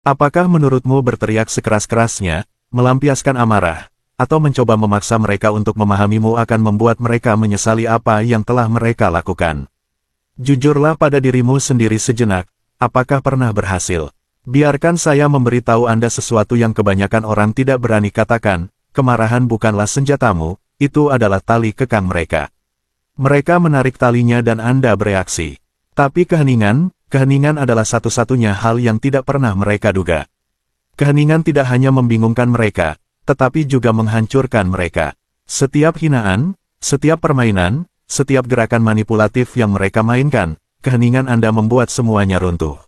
Apakah menurutmu berteriak sekeras-kerasnya, melampiaskan amarah, atau mencoba memaksa mereka untuk memahamimu akan membuat mereka menyesali apa yang telah mereka lakukan? Jujurlah pada dirimu sendiri sejenak, apakah pernah berhasil? Biarkan saya memberitahu Anda sesuatu yang kebanyakan orang tidak berani katakan, kemarahan bukanlah senjatamu, itu adalah tali kekang mereka. Mereka menarik talinya dan Anda bereaksi. Tapi keheningan adalah satu-satunya hal yang tidak pernah mereka duga. Keheningan tidak hanya membingungkan mereka, tetapi juga menghancurkan mereka. Setiap hinaan, setiap permainan, setiap gerakan manipulatif yang mereka mainkan, keheningan Anda membuat semuanya runtuh.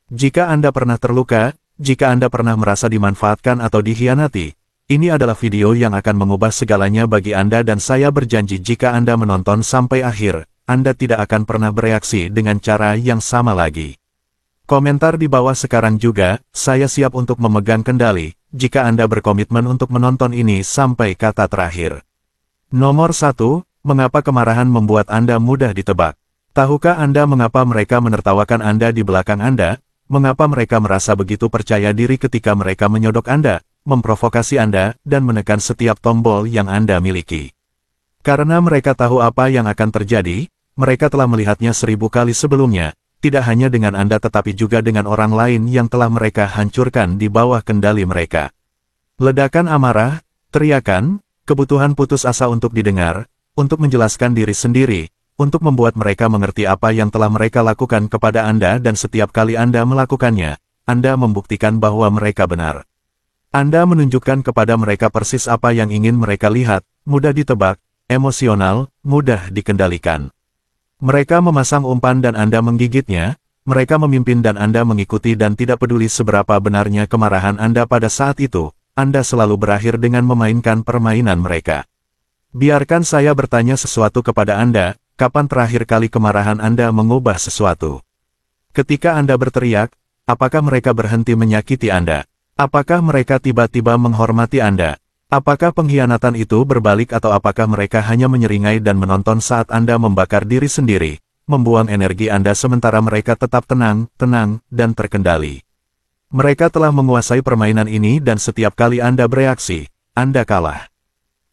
Jika Anda pernah terluka, jika Anda pernah merasa dimanfaatkan atau dikhianati, ini adalah video yang akan mengubah segalanya bagi Anda dan saya berjanji jika Anda menonton sampai akhir, Anda tidak akan pernah bereaksi dengan cara yang sama lagi. Komentar di bawah sekarang juga, saya siap untuk memegang kendali, jika Anda berkomitmen untuk menonton ini sampai kata terakhir. Nomor 1, mengapa kemarahan membuat Anda mudah ditebak? Tahukah Anda mengapa mereka menertawakan Anda di belakang Anda? Mengapa mereka merasa begitu percaya diri ketika mereka menyodok Anda, memprovokasi Anda, dan menekan setiap tombol yang Anda miliki? Karena mereka tahu apa yang akan terjadi, mereka telah melihatnya 1000 kali sebelumnya, tidak hanya dengan Anda tetapi juga dengan orang lain yang telah mereka hancurkan di bawah kendali mereka. Ledakan amarah, teriakan, kebutuhan putus asa untuk didengar, untuk menjelaskan diri sendiri, untuk membuat mereka mengerti apa yang telah mereka lakukan kepada Anda dan setiap kali Anda melakukannya, Anda membuktikan bahwa mereka benar. Anda menunjukkan kepada mereka persis apa yang ingin mereka lihat, mudah ditebak, emosional, mudah dikendalikan. Mereka memasang umpan dan Anda menggigitnya, mereka memimpin dan Anda mengikuti dan tidak peduli seberapa benarnya kemarahan Anda pada saat itu, Anda selalu berakhir dengan memainkan permainan mereka. Biarkan saya bertanya sesuatu kepada Anda, kapan terakhir kali kemarahan Anda mengubah sesuatu? Ketika Anda berteriak, apakah mereka berhenti menyakiti Anda? Apakah mereka tiba-tiba menghormati Anda? Apakah pengkhianatan itu berbalik atau apakah mereka hanya menyeringai dan menonton saat Anda membakar diri sendiri, membuang energi Anda sementara mereka tetap tenang, dan terkendali? Mereka telah menguasai permainan ini dan setiap kali Anda bereaksi, Anda kalah.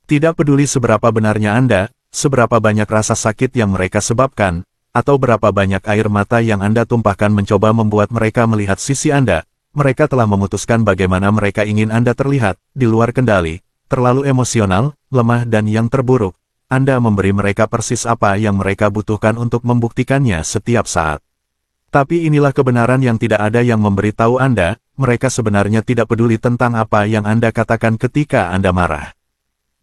Tidak peduli seberapa benarnya Anda, seberapa banyak rasa sakit yang mereka sebabkan, atau berapa banyak air mata yang Anda tumpahkan mencoba membuat mereka melihat sisi Anda, mereka telah memutuskan bagaimana mereka ingin Anda terlihat, di luar kendali, terlalu emosional, lemah dan yang terburuk. Anda memberi mereka persis apa yang mereka butuhkan untuk membuktikannya setiap saat. Tapi inilah kebenaran yang tidak ada yang memberitahu Anda, mereka sebenarnya tidak peduli tentang apa yang Anda katakan ketika Anda marah.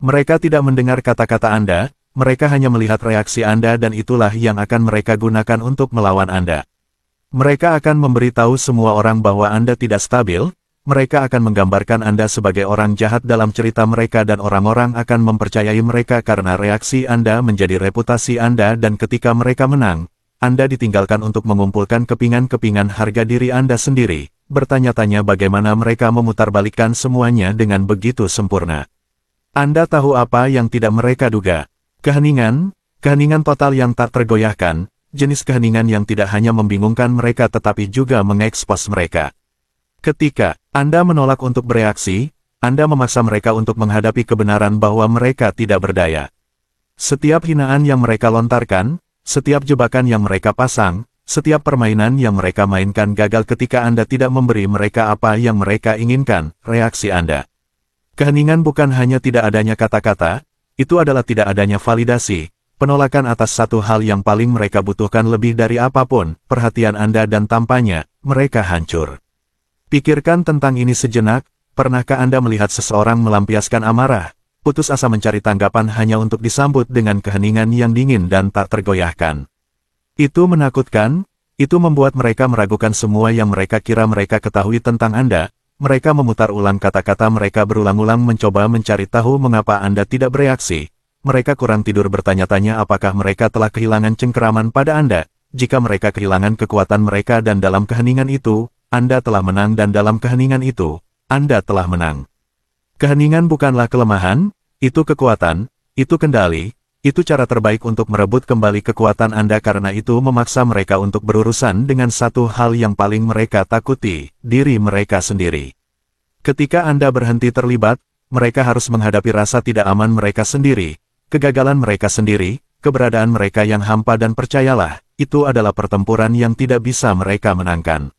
Mereka tidak mendengar kata-kata Anda, mereka hanya melihat reaksi Anda dan itulah yang akan mereka gunakan untuk melawan Anda. Mereka akan memberitahu semua orang bahwa Anda tidak stabil, mereka akan menggambarkan Anda sebagai orang jahat dalam cerita mereka dan orang-orang akan mempercayai mereka karena reaksi Anda menjadi reputasi Anda dan ketika mereka menang, Anda ditinggalkan untuk mengumpulkan kepingan-kepingan harga diri Anda sendiri, bertanya-tanya bagaimana mereka memutarbalikkan semuanya dengan begitu sempurna. Anda tahu apa yang tidak mereka duga? Keheningan total yang tak tergoyahkan, jenis keheningan yang tidak hanya membingungkan mereka tetapi juga mengekspos mereka. Ketika Anda menolak untuk bereaksi, Anda memaksa mereka untuk menghadapi kebenaran bahwa mereka tidak berdaya. Setiap hinaan yang mereka lontarkan, setiap jebakan yang mereka pasang, setiap permainan yang mereka mainkan gagal ketika Anda tidak memberi mereka apa yang mereka inginkan, reaksi Anda. Keheningan bukan hanya tidak adanya kata-kata, itu adalah tidak adanya validasi, penolakan atas satu hal yang paling mereka butuhkan lebih dari apapun, perhatian Anda dan tampaknya, mereka hancur. Pikirkan tentang ini sejenak, pernahkah Anda melihat seseorang melampiaskan amarah, putus asa mencari tanggapan hanya untuk disambut dengan keheningan yang dingin dan tak tergoyahkan? Itu menakutkan, itu membuat mereka meragukan semua yang mereka kira mereka ketahui tentang Anda, mereka memutar ulang kata-kata mereka berulang-ulang mencoba mencari tahu mengapa Anda tidak bereaksi. Mereka kurang tidur bertanya-tanya apakah mereka telah kehilangan cengkeraman pada Anda, jika mereka kehilangan kekuatan mereka dan dalam keheningan itu, Anda telah menang dan dalam keheningan itu, Anda telah menang. Keheningan bukanlah kelemahan, itu kekuatan, itu kendali, Itu cara terbaik untuk merebut kembali kekuatan Anda karena itu memaksa mereka untuk berurusan dengan satu hal yang paling mereka takuti, diri mereka sendiri. Ketika Anda berhenti terlibat, mereka harus menghadapi rasa tidak aman mereka sendiri, kegagalan mereka sendiri, keberadaan mereka yang hampa dan percayalah, itu adalah pertempuran yang tidak bisa mereka menangkan.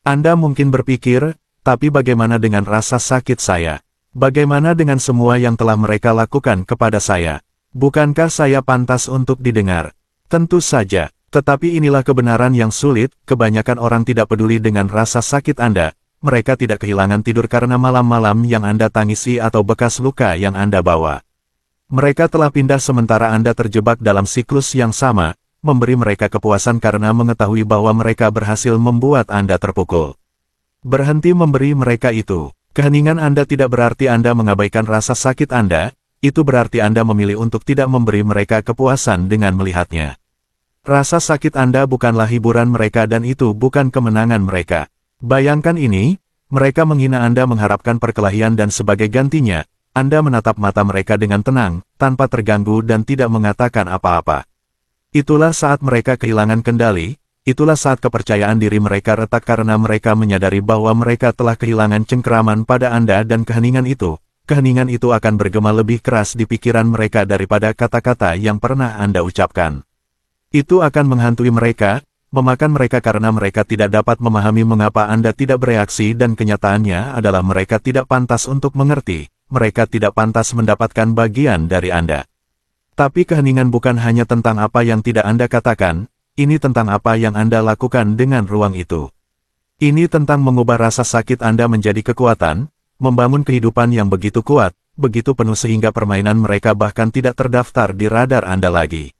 Anda mungkin berpikir, tapi bagaimana dengan rasa sakit saya? Bagaimana dengan semua yang telah mereka lakukan kepada saya? Bukankah saya pantas untuk didengar? Tentu saja, tetapi inilah kebenaran yang sulit, kebanyakan orang tidak peduli dengan rasa sakit Anda, mereka tidak kehilangan tidur karena malam-malam yang Anda tangisi atau bekas luka yang Anda bawa. Mereka telah pindah sementara Anda terjebak dalam siklus yang sama, memberi mereka kepuasan karena mengetahui bahwa mereka berhasil membuat Anda terpukul. Berhenti memberi mereka itu. Keheningan Anda tidak berarti Anda mengabaikan rasa sakit Anda, itu berarti Anda memilih untuk tidak memberi mereka kepuasan dengan melihatnya. Rasa sakit Anda bukanlah hiburan mereka dan itu bukan kemenangan mereka. Bayangkan ini, mereka menghina Anda mengharapkan perkelahian dan sebagai gantinya, Anda menatap mata mereka dengan tenang, tanpa terganggu dan tidak mengatakan apa-apa. Itulah saat mereka kehilangan kendali, itulah saat kepercayaan diri mereka retak karena mereka menyadari bahwa mereka telah kehilangan cengkeraman pada Anda dan keheningan itu akan bergema lebih keras di pikiran mereka daripada kata-kata yang pernah Anda ucapkan. Itu akan menghantui mereka, memakan mereka karena mereka tidak dapat memahami mengapa Anda tidak bereaksi dan kenyataannya adalah mereka tidak pantas untuk mengerti, mereka tidak pantas mendapatkan bagian dari Anda. Tapi keheningan bukan hanya tentang apa yang tidak Anda katakan, ini tentang apa yang Anda lakukan dengan ruang itu. Ini tentang mengubah rasa sakit Anda menjadi kekuatan, membangun kehidupan yang begitu kuat, begitu penuh sehingga permainan mereka bahkan tidak terdaftar di radar Anda lagi.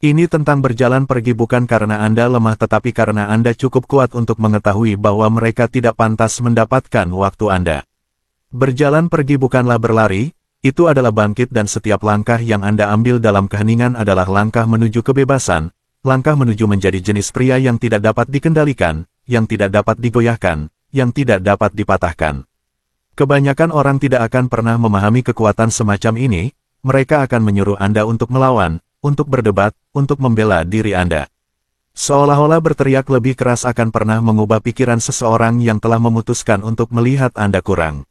Ini tentang berjalan pergi bukan karena Anda lemah tetapi karena Anda cukup kuat untuk mengetahui bahwa mereka tidak pantas mendapatkan waktu Anda. Berjalan pergi bukanlah berlari, itu adalah bangkit dan setiap langkah yang Anda ambil dalam keheningan adalah langkah menuju kebebasan, langkah menuju menjadi jenis pria yang tidak dapat dikendalikan, yang tidak dapat digoyahkan, yang tidak dapat dipatahkan. Kebanyakan orang tidak akan pernah memahami kekuatan semacam ini, mereka akan menyuruh Anda untuk melawan, untuk berdebat, untuk membela diri Anda. Seolah-olah berteriak lebih keras akan pernah mengubah pikiran seseorang yang telah memutuskan untuk melihat Anda kurang.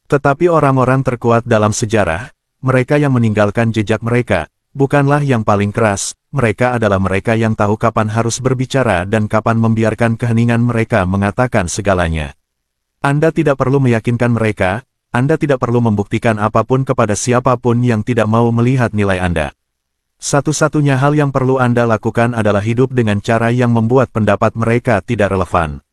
Tetapi orang-orang terkuat dalam sejarah, mereka yang meninggalkan jejak mereka, bukanlah yang paling keras, mereka adalah mereka yang tahu kapan harus berbicara dan kapan membiarkan keheningan mereka mengatakan segalanya. Anda tidak perlu meyakinkan mereka, Anda tidak perlu membuktikan apapun kepada siapapun yang tidak mau melihat nilai Anda. Satu-satunya hal yang perlu Anda lakukan adalah hidup dengan cara yang membuat pendapat mereka tidak relevan.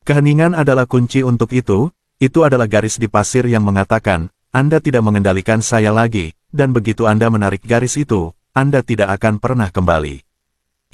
Keheningan adalah kunci untuk itu adalah garis di pasir yang mengatakan, Anda tidak mengendalikan saya lagi, dan begitu Anda menarik garis itu, Anda tidak akan pernah kembali.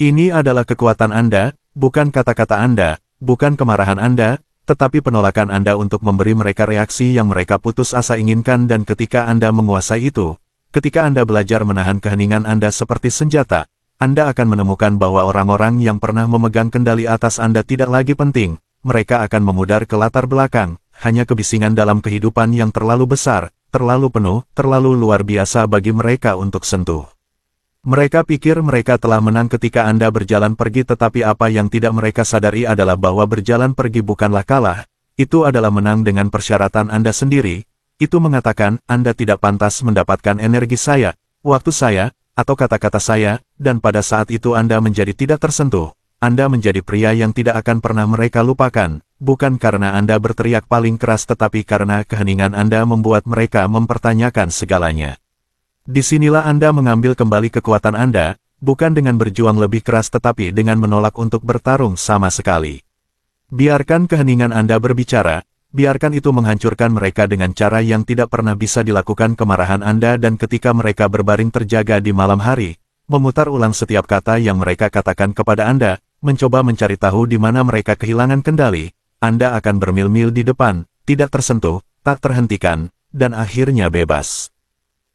Ini adalah kekuatan Anda, bukan kata-kata Anda, bukan kemarahan Anda, tetapi penolakan Anda untuk memberi mereka reaksi yang mereka putus asa inginkan dan ketika Anda menguasai itu, ketika Anda belajar menahan keheningan Anda seperti senjata, Anda akan menemukan bahwa orang-orang yang pernah memegang kendali atas Anda tidak lagi penting, mereka akan memudar ke latar belakang, hanya kebisingan dalam kehidupan yang terlalu besar, terlalu penuh, terlalu luar biasa bagi mereka untuk sentuh. Mereka pikir mereka telah menang ketika Anda berjalan pergi tetapi apa yang tidak mereka sadari adalah bahwa berjalan pergi bukanlah kalah, itu adalah menang dengan persyaratan Anda sendiri, itu mengatakan Anda tidak pantas mendapatkan energi saya, waktu saya, atau kata-kata saya, dan pada saat itu Anda menjadi tidak tersentuh, Anda menjadi pria yang tidak akan pernah mereka lupakan, bukan karena Anda berteriak paling keras tetapi karena keheningan Anda membuat mereka mempertanyakan segalanya. Disinilah Anda mengambil kembali kekuatan Anda, bukan dengan berjuang lebih keras tetapi dengan menolak untuk bertarung sama sekali. Biarkan keheningan Anda berbicara, biarkan itu menghancurkan mereka dengan cara yang tidak pernah bisa dilakukan kemarahan Anda dan ketika mereka berbaring terjaga di malam hari, memutar ulang setiap kata yang mereka katakan kepada Anda, mencoba mencari tahu di mana mereka kehilangan kendali, Anda akan bermil-mil di depan, tidak tersentuh, tak terhentikan, dan akhirnya bebas.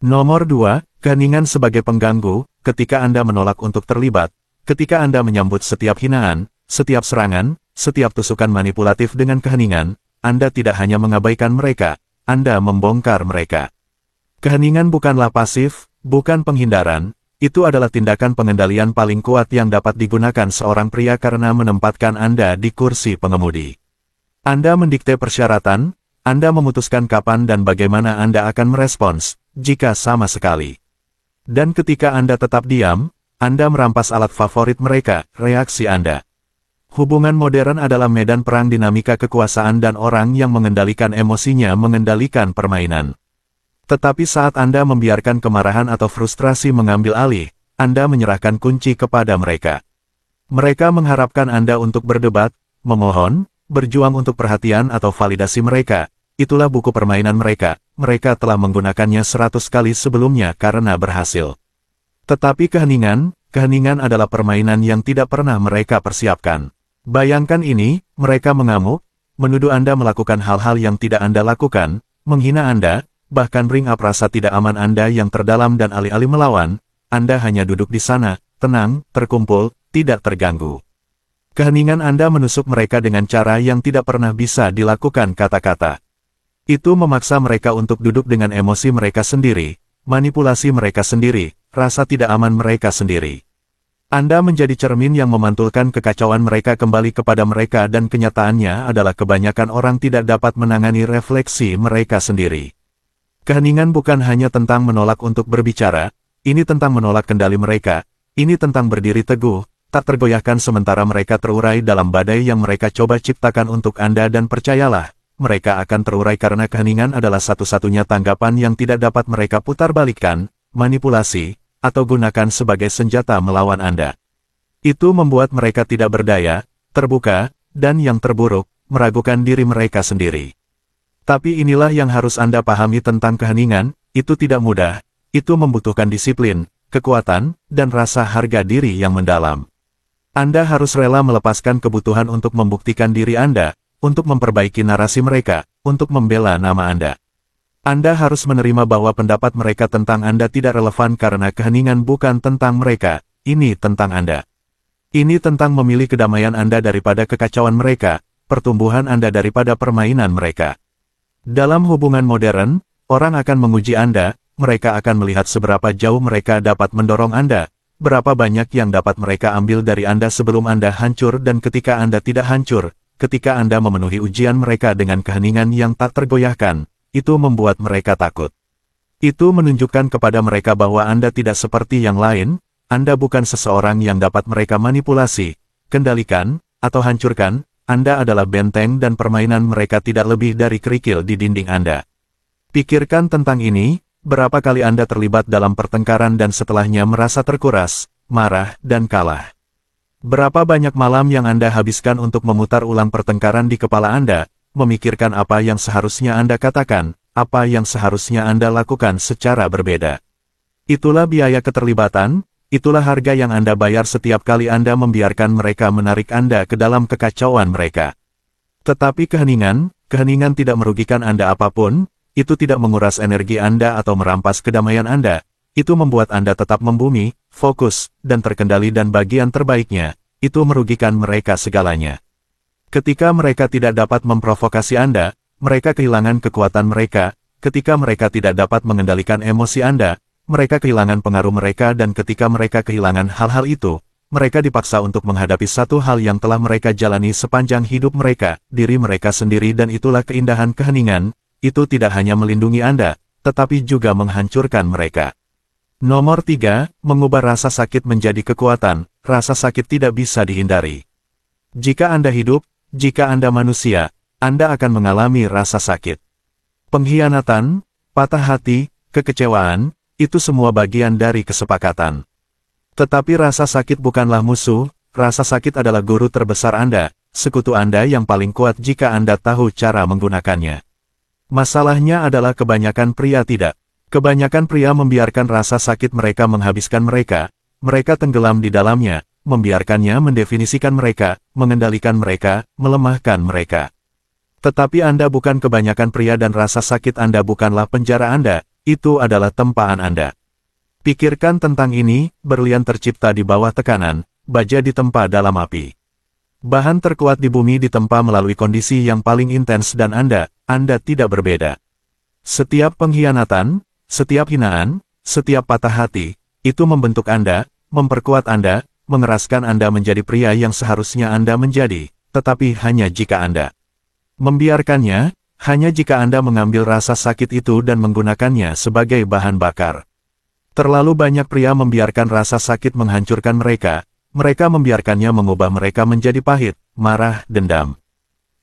Nomor 2, keheningan sebagai pengganggu, ketika Anda menolak untuk terlibat, ketika Anda menyambut setiap hinaan, setiap serangan, setiap tusukan manipulatif dengan keheningan, Anda tidak hanya mengabaikan mereka, Anda membongkar mereka. Keheningan bukanlah pasif, Bukan penghindaran, itu adalah tindakan pengendalian paling kuat yang dapat digunakan seorang pria karena menempatkan Anda di kursi pengemudi. Anda mendikte persyaratan, Anda memutuskan kapan dan bagaimana Anda akan merespons, jika sama sekali. Dan ketika Anda tetap diam, Anda merampas alat favorit mereka, reaksi Anda. Hubungan modern adalah medan perang dinamika kekuasaan dan orang yang mengendalikan emosinya mengendalikan permainan. Tetapi saat Anda membiarkan kemarahan atau frustrasi mengambil alih, Anda menyerahkan kunci kepada mereka. Mereka mengharapkan Anda untuk berdebat, memohon, berjuang untuk perhatian atau validasi mereka. Itulah buku permainan mereka. Mereka telah menggunakannya 100 kali sebelumnya karena berhasil. Tetapi keheningan adalah permainan yang tidak pernah mereka persiapkan. Bayangkan ini, mereka mengamuk, menuduh Anda melakukan hal-hal yang tidak Anda lakukan, menghina Anda, bahkan bring up rasa tidak aman Anda yang terdalam dan alih-alih melawan, Anda hanya duduk di sana, tenang, terkumpul, tidak terganggu. Keheningan Anda menusuk mereka dengan cara yang tidak pernah bisa dilakukan kata-kata. Itu memaksa mereka untuk duduk dengan emosi mereka sendiri, manipulasi mereka sendiri, rasa tidak aman mereka sendiri. Anda menjadi cermin yang memantulkan kekacauan mereka kembali kepada mereka dan kenyataannya adalah kebanyakan orang tidak dapat menangani refleksi mereka sendiri. Keheningan bukan hanya tentang menolak untuk berbicara, ini tentang menolak kendali mereka, ini tentang berdiri teguh, tak tergoyahkan sementara mereka terurai dalam badai yang mereka coba ciptakan untuk Anda dan percayalah, mereka akan terurai karena keheningan adalah satu-satunya tanggapan yang tidak dapat mereka putarbalikkan, manipulasi, atau gunakan sebagai senjata melawan Anda. Itu membuat mereka tidak berdaya, terbuka, dan yang terburuk, meragukan diri mereka sendiri. Tapi inilah yang harus Anda pahami tentang keheningan, itu tidak mudah, itu membutuhkan disiplin, kekuatan, dan rasa harga diri yang mendalam. Anda harus rela melepaskan kebutuhan untuk membuktikan diri Anda, untuk memperbaiki narasi mereka, untuk membela nama Anda. Anda harus menerima bahwa pendapat mereka tentang Anda tidak relevan karena keheningan bukan tentang mereka, ini tentang Anda. Ini tentang memilih kedamaian Anda daripada kekacauan mereka, pertumbuhan Anda daripada permainan mereka. Dalam hubungan modern, orang akan menguji Anda, mereka akan melihat seberapa jauh mereka dapat mendorong Anda, berapa banyak yang dapat mereka ambil dari Anda sebelum Anda hancur dan ketika Anda tidak hancur, ketika Anda memenuhi ujian mereka dengan keheningan yang tak tergoyahkan. Itu membuat mereka takut. Itu menunjukkan kepada mereka bahwa Anda tidak seperti yang lain, Anda bukan seseorang yang dapat mereka manipulasi, kendalikan, atau hancurkan, Anda adalah benteng dan permainan mereka tidak lebih dari kerikil di dinding Anda. Pikirkan tentang ini, berapa kali Anda terlibat dalam pertengkaran dan setelahnya merasa terkuras, marah, dan kalah. Berapa banyak malam yang Anda habiskan untuk memutar ulang pertengkaran di kepala Anda, memikirkan apa yang seharusnya Anda katakan, apa yang seharusnya Anda lakukan secara berbeda. Itulah biaya keterlibatan, itulah harga yang Anda bayar setiap kali Anda membiarkan mereka menarik Anda ke dalam kekacauan mereka. Tetapi keheningan tidak merugikan Anda apapun, itu tidak menguras energi Anda atau merampas kedamaian Anda, itu membuat Anda tetap membumi, fokus, dan terkendali dan bagian terbaiknya, itu merugikan mereka segalanya. Ketika mereka tidak dapat memprovokasi Anda, mereka kehilangan kekuatan mereka, ketika mereka tidak dapat mengendalikan emosi Anda, mereka kehilangan pengaruh mereka dan ketika mereka kehilangan hal-hal itu, mereka dipaksa untuk menghadapi satu hal yang telah mereka jalani sepanjang hidup mereka, diri mereka sendiri dan itulah keindahan keheningan, itu tidak hanya melindungi Anda, tetapi juga menghancurkan mereka. Nomor 3, mengubah rasa sakit menjadi kekuatan, rasa sakit tidak bisa dihindari. Jika Anda hidup, jika Anda manusia, Anda akan mengalami rasa sakit. Pengkhianatan, patah hati, kekecewaan, itu semua bagian dari kesepakatan. Tetapi rasa sakit bukanlah musuh, rasa sakit adalah guru terbesar Anda, sekutu Anda yang paling kuat jika Anda tahu cara menggunakannya. Masalahnya adalah kebanyakan pria tidak. Kebanyakan pria membiarkan rasa sakit mereka menghabiskan mereka tenggelam di dalamnya, membiarkannya mendefinisikan mereka, mengendalikan mereka, melemahkan mereka. Tetapi Anda bukan kebanyakan pria dan rasa sakit Anda bukanlah penjara Anda, itu adalah tempaan Anda. Pikirkan tentang ini, berlian tercipta di bawah tekanan, baja ditempa dalam api. Bahan terkuat di bumi ditempa melalui kondisi yang paling intens dan Anda tidak berbeda. Setiap pengkhianatan, setiap hinaan, setiap patah hati, itu membentuk Anda, memperkuat Anda, mengeraskan Anda menjadi pria yang seharusnya Anda menjadi, tetapi hanya jika Anda membiarkannya, hanya jika Anda mengambil rasa sakit itu dan menggunakannya sebagai bahan bakar. Terlalu banyak pria membiarkan rasa sakit menghancurkan mereka membiarkannya mengubah mereka menjadi pahit, marah, dendam.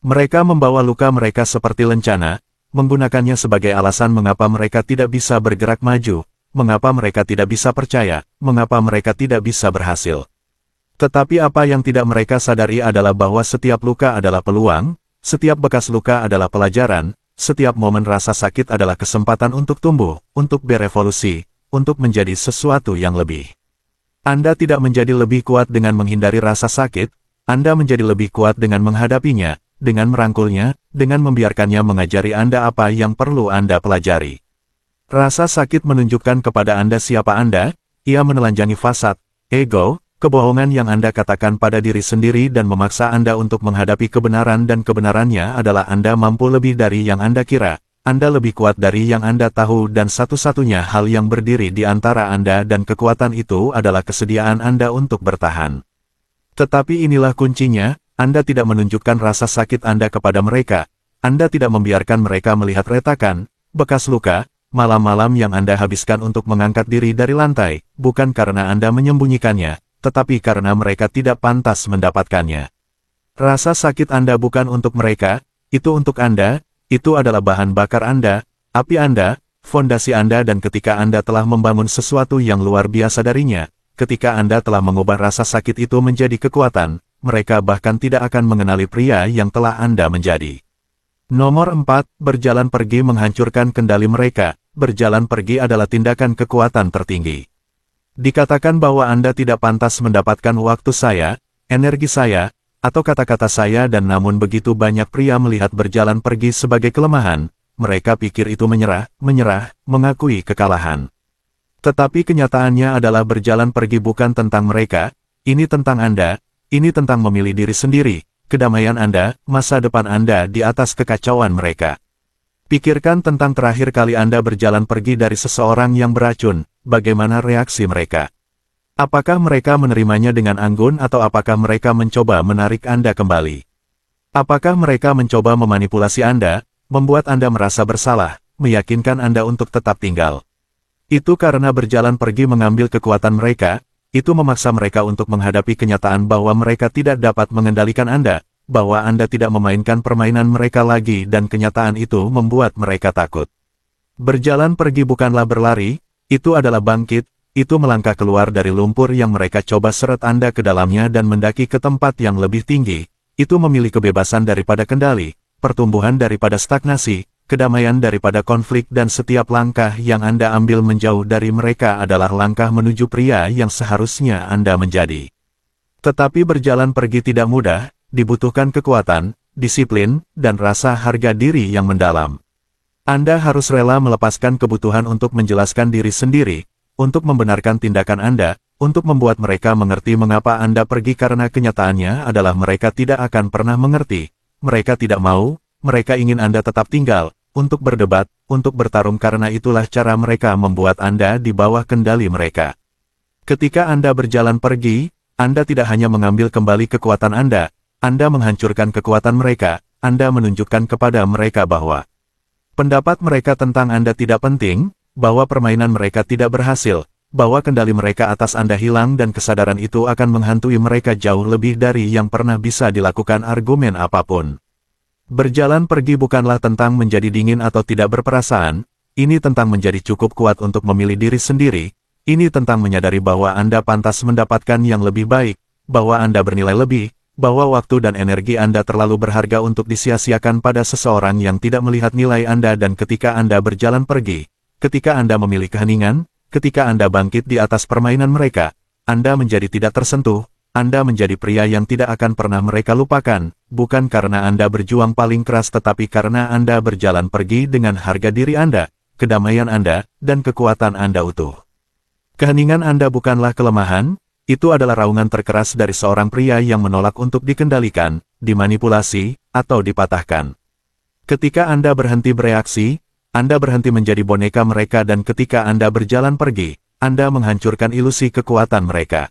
Mereka membawa luka mereka seperti lencana, menggunakannya sebagai alasan mengapa mereka tidak bisa bergerak maju, mengapa mereka tidak bisa percaya, mengapa mereka tidak bisa berhasil. Tetapi apa yang tidak mereka sadari adalah bahwa setiap luka adalah peluang, setiap bekas luka adalah pelajaran, setiap momen rasa sakit adalah kesempatan untuk tumbuh, untuk berevolusi, untuk menjadi sesuatu yang lebih. Anda tidak menjadi lebih kuat dengan menghindari rasa sakit, Anda menjadi lebih kuat dengan menghadapinya, dengan merangkulnya, dengan membiarkannya mengajari Anda apa yang perlu Anda pelajari. Rasa sakit menunjukkan kepada Anda siapa Anda, ia menelanjangi fasad, ego, kebohongan yang Anda katakan pada diri sendiri dan memaksa Anda untuk menghadapi kebenaran dan kebenarannya adalah Anda mampu lebih dari yang Anda kira. Anda lebih kuat dari yang Anda tahu dan satu-satunya hal yang berdiri di antara Anda dan kekuatan itu adalah kesediaan Anda untuk bertahan. Tetapi inilah kuncinya, Anda tidak menunjukkan rasa sakit Anda kepada mereka, Anda tidak membiarkan mereka melihat retakan, bekas luka, malam-malam yang Anda habiskan untuk mengangkat diri dari lantai, bukan karena Anda menyembunyikannya, tetapi karena mereka tidak pantas mendapatkannya. Rasa sakit Anda bukan untuk mereka, itu untuk Anda. Itu adalah bahan bakar Anda, api Anda, fondasi Anda dan ketika Anda telah membangun sesuatu yang luar biasa darinya, ketika Anda telah mengubah rasa sakit itu menjadi kekuatan, mereka bahkan tidak akan mengenali pria yang telah Anda menjadi. Nomor 4, berjalan pergi menghancurkan kendali mereka. Berjalan pergi adalah tindakan kekuatan tertinggi. Dikatakan bahwa Anda tidak pantas mendapatkan waktu saya, energi saya, atau kata-kata saya dan namun begitu banyak pria melihat berjalan pergi sebagai kelemahan, mereka pikir itu menyerah, mengakui kekalahan. Tetapi kenyataannya adalah berjalan pergi bukan tentang mereka, ini tentang Anda, ini tentang memilih diri sendiri, kedamaian Anda, masa depan Anda di atas kekacauan mereka. Pikirkan tentang terakhir kali Anda berjalan pergi dari seseorang yang beracun, bagaimana reaksi mereka? Apakah mereka menerimanya dengan anggun atau apakah mereka mencoba menarik Anda kembali? Apakah mereka mencoba memanipulasi Anda, membuat Anda merasa bersalah, meyakinkan Anda untuk tetap tinggal? Itu karena berjalan pergi mengambil kekuatan mereka, itu memaksa mereka untuk menghadapi kenyataan bahwa mereka tidak dapat mengendalikan Anda, bahwa Anda tidak memainkan permainan mereka lagi dan kenyataan itu membuat mereka takut. Berjalan pergi bukanlah berlari, itu adalah bangkit. Itu melangkah keluar dari lumpur yang mereka coba seret Anda ke dalamnya dan mendaki ke tempat yang lebih tinggi. Itu memilih kebebasan daripada kendali, pertumbuhan daripada stagnasi, kedamaian daripada konflik dan setiap langkah yang Anda ambil menjauh dari mereka adalah langkah menuju pria yang seharusnya Anda menjadi. Tetapi berjalan pergi tidak mudah, dibutuhkan kekuatan, disiplin, dan rasa harga diri yang mendalam. Anda harus rela melepaskan kebutuhan untuk menjelaskan diri sendiri, untuk membenarkan tindakan Anda, untuk membuat mereka mengerti mengapa Anda pergi karena kenyataannya adalah mereka tidak akan pernah mengerti. Mereka tidak mau, mereka ingin Anda tetap tinggal, untuk berdebat, untuk bertarung karena itulah cara mereka membuat Anda di bawah kendali mereka. Ketika Anda berjalan pergi, Anda tidak hanya mengambil kembali kekuatan Anda menghancurkan kekuatan mereka, Anda menunjukkan kepada mereka bahwa pendapat mereka tentang Anda tidak penting, bahwa permainan mereka tidak berhasil, bahwa kendali mereka atas Anda hilang dan kesadaran itu akan menghantui mereka jauh lebih dari yang pernah bisa dilakukan argumen apapun. Berjalan pergi bukanlah tentang menjadi dingin atau tidak berperasaan, ini tentang menjadi cukup kuat untuk memilih diri sendiri, ini tentang menyadari bahwa Anda pantas mendapatkan yang lebih baik, bahwa Anda bernilai lebih, bahwa waktu dan energi Anda terlalu berharga untuk disia-siakan pada seseorang yang tidak melihat nilai Anda dan ketika Anda berjalan pergi, ketika Anda memilih keheningan, ketika Anda bangkit di atas permainan mereka, Anda menjadi tidak tersentuh, Anda menjadi pria yang tidak akan pernah mereka lupakan, bukan karena Anda berjuang paling keras tetapi karena Anda berjalan pergi dengan harga diri Anda, kedamaian Anda, dan kekuatan Anda utuh. Keheningan Anda bukanlah kelemahan, itu adalah raungan terkeras dari seorang pria yang menolak untuk dikendalikan, dimanipulasi, atau dipatahkan. Ketika Anda berhenti bereaksi, Anda berhenti menjadi boneka mereka dan ketika Anda berjalan pergi, Anda menghancurkan ilusi kekuatan mereka.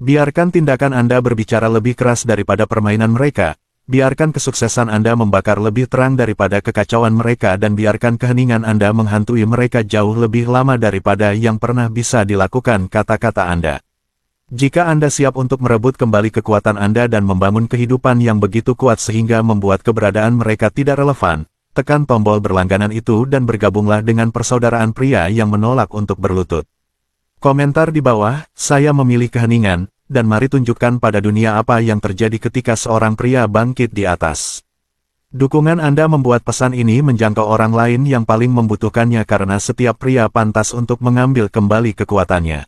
Biarkan tindakan Anda berbicara lebih keras daripada permainan mereka, biarkan kesuksesan Anda membakar lebih terang daripada kekacauan mereka dan biarkan keheningan Anda menghantui mereka jauh lebih lama daripada yang pernah bisa dilakukan kata-kata Anda. Jika Anda siap untuk merebut kembali kekuatan Anda dan membangun kehidupan yang begitu kuat sehingga membuat keberadaan mereka tidak relevan, tekan tombol berlangganan itu dan bergabunglah dengan persaudaraan pria yang menolak untuk berlutut. Komentar di bawah, saya memilih keheningan, dan mari tunjukkan pada dunia apa yang terjadi ketika seorang pria bangkit di atas. Dukungan Anda membuat pesan ini menjangkau orang lain yang paling membutuhkannya karena setiap pria pantas untuk mengambil kembali kekuatannya.